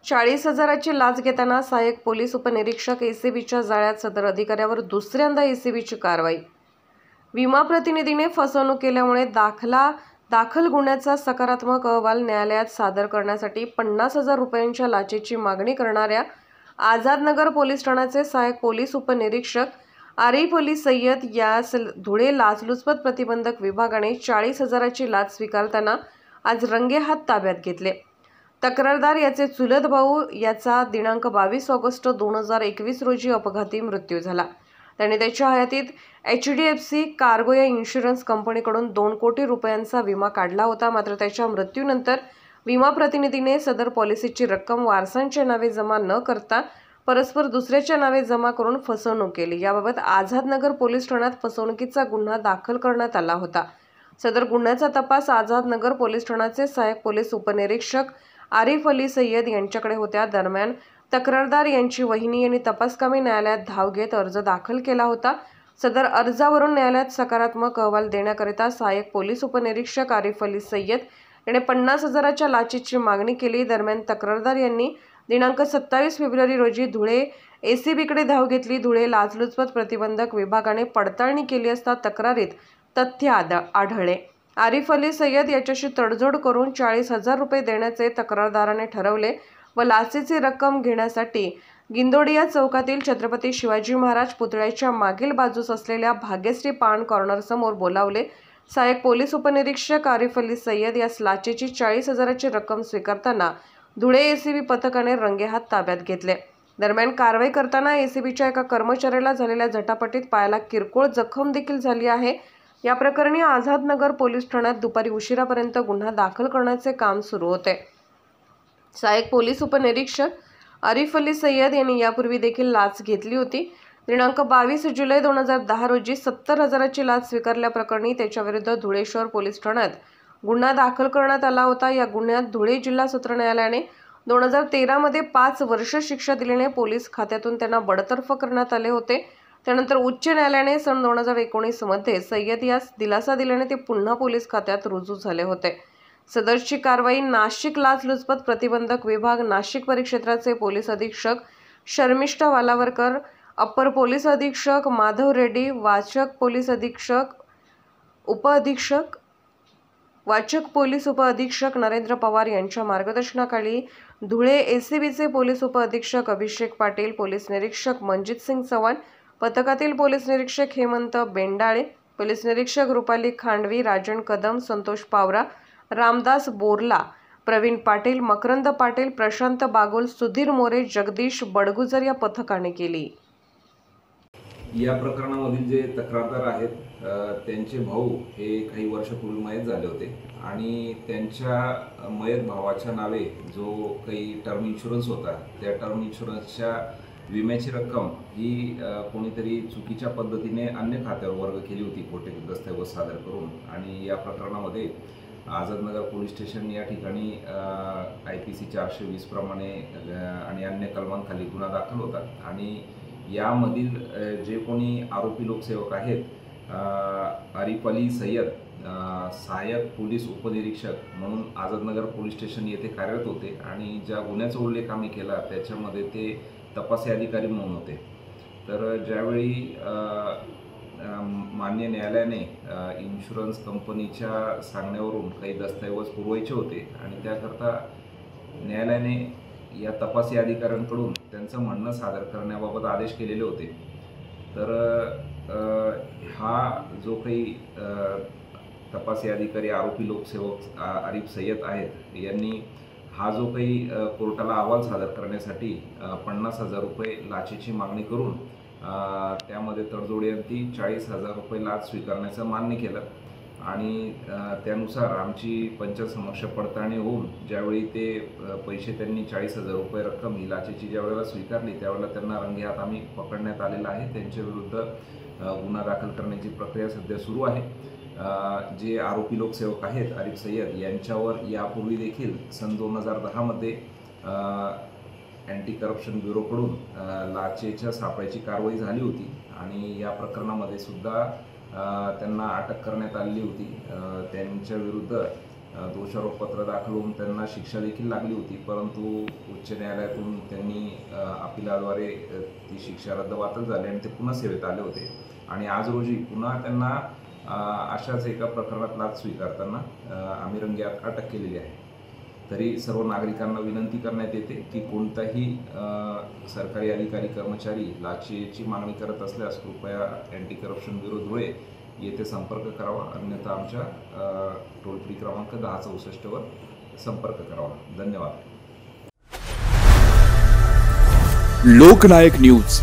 40,000ची लाच घेताना सहाय्यक पोलीस उपनिरीक्षक एसीबीच्या जाळ्यात, सदर अधिकाऱ्यावर दुसऱ्यांदा एसीबीची कारवाई। विमा प्रतिनिधीने फसवणूक केल्यामुळे दाखल गुन्ह्याचा सकारात्मक अहवाल न्यायालयात सादर करण्यासाठी 50,000 रुपयांच्या लाचेची मागणी करणाऱ्या आझादनगर पोलीस ठाण्याचे सहाय्यक पोलीस उपनिरीक्षक आरिफ अली सय्यद यास धुळे लाचलुचपत प्रतिबंधक विभागाने 40,000ची लाच स्वीकारताना आज रंगेहात ताब्यात घेतले। तक्रारदार याचे चुलत भाऊ याचा दिनांक 22 ऑगस्ट 2021 रोजी अपघाती मृत्यू झाला। त्याने त्याच्या हयातीत HDFC कार्गो या इन्शुरन्स कंपनीकडून 2 कोटी रुपयांचा विमा काढला होता। मात्र त्याच्या मृत्यूनंतर विमा प्रतिनिधीने सदर पॉलिसीची रक्कम वारसांच्या नावे जमा न करता परस्पर दुसऱ्याच्या नावे जमा करून फसवणूक केली। याबाबत आझादनगर पोलीस ठाण्यात फसवणुकीचा गुन्हा दाखल करण्यात आला होता। सदर गुन्ह्याचा तपास आझादनगर पोलीस ठाण्याचे सहाय्यक पोलीस उपनिरीक्षक आरिफ अली सय्यद यांच्याकडे होत्या। दरम्यान तक्रारदार यांची वहिनी यांनी तपासकामी न्यायालयात धाव घेत अर्ज दाखल केला होता। सदर अर्जावरून न्यायालयात सकारात्मक अहवाल देण्याकरिता सहाय्यक पोलीस उपनिरीक्षक आरिफ अली सय्यद याने 50,000च्या लाचेची मागणी केली। दरम्यान तक्रारदार यांनी दिनांक 27 फेब्रुवारी रोजी धुळे एसीबीकडे धाव घेतली। धुळे लाचलुचपत प्रतिबंधक विभागाने पडताळणी केली असता तक्रारीत तथ्य आढळले। आरिफ अली सय्यद याच्याशी तडजोड करून 40,000 रुपये देण्याचे तक्रारदाराने ठरवले व लाचेची रक्कम घेण्यासाठी गिंदोडिया चौकातील छत्रपती शिवाजी महाराज पुतळ्याच्या मागील बाजूस असलेल्या भाग्यश्री पान कॉर्नर समोर बोलावले। सहाय्यक पोलीस उपनिरीक्षक आरिफ अली सय्यद यास लाचेची 40,000ची रक्कम स्वीकारताना धुळे एसीबी पथकाने रंगेहात ताब्यात घेतले। दरम्यान कारवाई करताना एसीबीच्या एका कर्मचाऱ्याला झालेल्या झटापटीत पायाला किरकोळ जखम देखील झाली आहे। या प्रकरणी आझादनगर पोलीस ठाण्यात दुपारी उशिरापर्यंत गुन्हा दाखल करण्याचे काम सुरू होते। सहाय्यक पोलीस उपनिरीक्षक आरिफ अली सय्यद यांनी यापूर्वी देखील लाच घेतली होती। दिनांक 22 जुलै 2010 रोजी 70,000ची लाच स्वीकारल्याप्रकरणी त्याच्याविरुद्ध धुळे शहर पोलीस ठाण्यात गुन्हा दाखल करण्यात आला होता। या गुन्ह्यात धुळे जिल्हा सत्र न्यायालयाने 2013 मध्ये 5 वर्ष शिक्षा दिल्याने पोलीस खात्यातून त्यांना बडतर्फ करण्यात आले होते। त्यानंतर उच्च न्यायालयाने सन 2019 मध्ये सय्यद यास दिलासा दिल्याने ते पुन्हा पोलीस खात्यात रुजू झाले होते। सदरची कारवाई नाशिक लाचलुचपत प्रतिबंधक विभाग नाशिक परिक्षेत्राचे पोलीस अधीक्षक शर्मिष्ठा वालावरकर, अप्पर पोलीस अधीक्षक माधव रेड्डी, वाचक पोलीस उपअधीक्षक नरेंद्र पवार यांच्या मार्गदर्शनाखाली धुळे एसीबीचे पोलीस उपअधीक्षक अभिषेक पाटील, पोलीस निरीक्षक मनजित सिंग चव्हाण, पथकातील पोलीस निरीक्षक हेमंत बेंडाळे, पोलीस निरीक्षक रुपाली खांडवी, राजन कदम, संतोष पावरा, रामदास बोरला, प्रवीण पाटील, मकरंद पाटील, प्रशांत बागुल, सुधीर मोरे, जगदीश बडगुजर या पथकाने केली। या प्रकरणामधील जे तक्रारदार आहेत त्यांचे भाऊ हे काही वर्षापूर्वी मयत झाले होते आणि त्यांच्या मयत भावाच्या नावे जो काही टर्म इन्शुरन्स होता त्या टर्म इन्शुरन्सच्या विम्याची रक्कम ही कोणीतरी चुकीच्या पद्धतीने अन्य खात्यावर वर्ग केली होती खोटे दस्तऐवज सादर करून। आणि या प्रकरणामध्ये आझादनगर पोलीस स्टेशन या ठिकाणी IPC 420 प्रमाणे आणि अन्य कलमांखाली गुन्हा दाखल होता। आणि यामधील जे कोणी आरोपी लोकसेवक आहेत आरिफ अली सय्यद सहाय्यक पोलीस उपनिरीक्षक म्हणून आझादनगर पोलीस स्टेशन येथे कार्यरत होते आणि ज्या गुन्ह्याचा उल्लेख आम्ही केला त्याच्यामध्ये ते तपासी अधिकारी म्हणून होते। तर ज्यावेळी मान्य न्यायालयाने इन्शुरन्स कंपनीच्या सांगण्यावरून काही दस्तऐवज पुरवायचे होते आणि त्याकरता न्यायालयाने या तपासी अधिकाऱ्यांकडून त्यांचं म्हणणं सादर करण्याबाबत आदेश केलेले होते। तर हा जो काही तपासी अधिकारी आरोपी लोकसेवक आरिफ सय्यद आहेत यांनी हा जो काही कोर्टाला अहवाल सादर करण्यासाठी 50,000 रुपये लाचेची मागणी करून त्यामध्ये तडजोडीअंती 40,000 रुपये लाच स्वीकारण्याचं मान्य केलं। आणि त्यानुसार आमची पंचायत पडताळणी होऊन ज्यावेळी ते पैसे त्यांनी 40,000 रुपये रक्कम ही लाचेची ज्यावेळेला स्वीकारली त्यावेळेला त्यांना रंगेहात आम्ही पकडण्यात आलेला आहे। त्यांच्याविरुद्ध गुन्हा दाखल करण्याची प्रक्रिया सध्या सुरू आहे। जे आरोपी लोकसेवक आहेत आरिफ सय्यद यांच्यावर यापूर्वी देखील सन 2010 मध्ये अँटी करप्शन ब्युरोकडून लाचेच्या सापळ्याची कारवाई झाली होती आणि या प्रकरणामध्ये सुद्धा त्यांना अटक करण्यात आली होती। त्यांच्या विरुद्ध दोषारोपपत्र दाखल होऊन त्यांना शिक्षा देखील लागली होती, परंतु उच्च न्यायालयातून त्यांनी अपिलाद्वारे ती शिक्षा रद्दबातल झाली आणि ते पुन्हा सेवेत आले होते. आणि आज रोजी पुन्हा त्यांना अशाच एका प्रकरणात लाच स्वीकारताना आम्ही रंगेहात अटक केलेली आहे. तरी सर्व नागरिकांना विनंती करण्यात येते की कोणताही सरकारी अधिकारी कर्मचारी लाचेची मागणी करत असल्यास कृपया अँटी करप्शन ब्युरो धुळे येथे संपर्क करावा, अन्यथा आमच्या टोल फ्री क्रमांक 1064 वर संपर्क करावा. धन्यवाद. लोकनायक न्यूज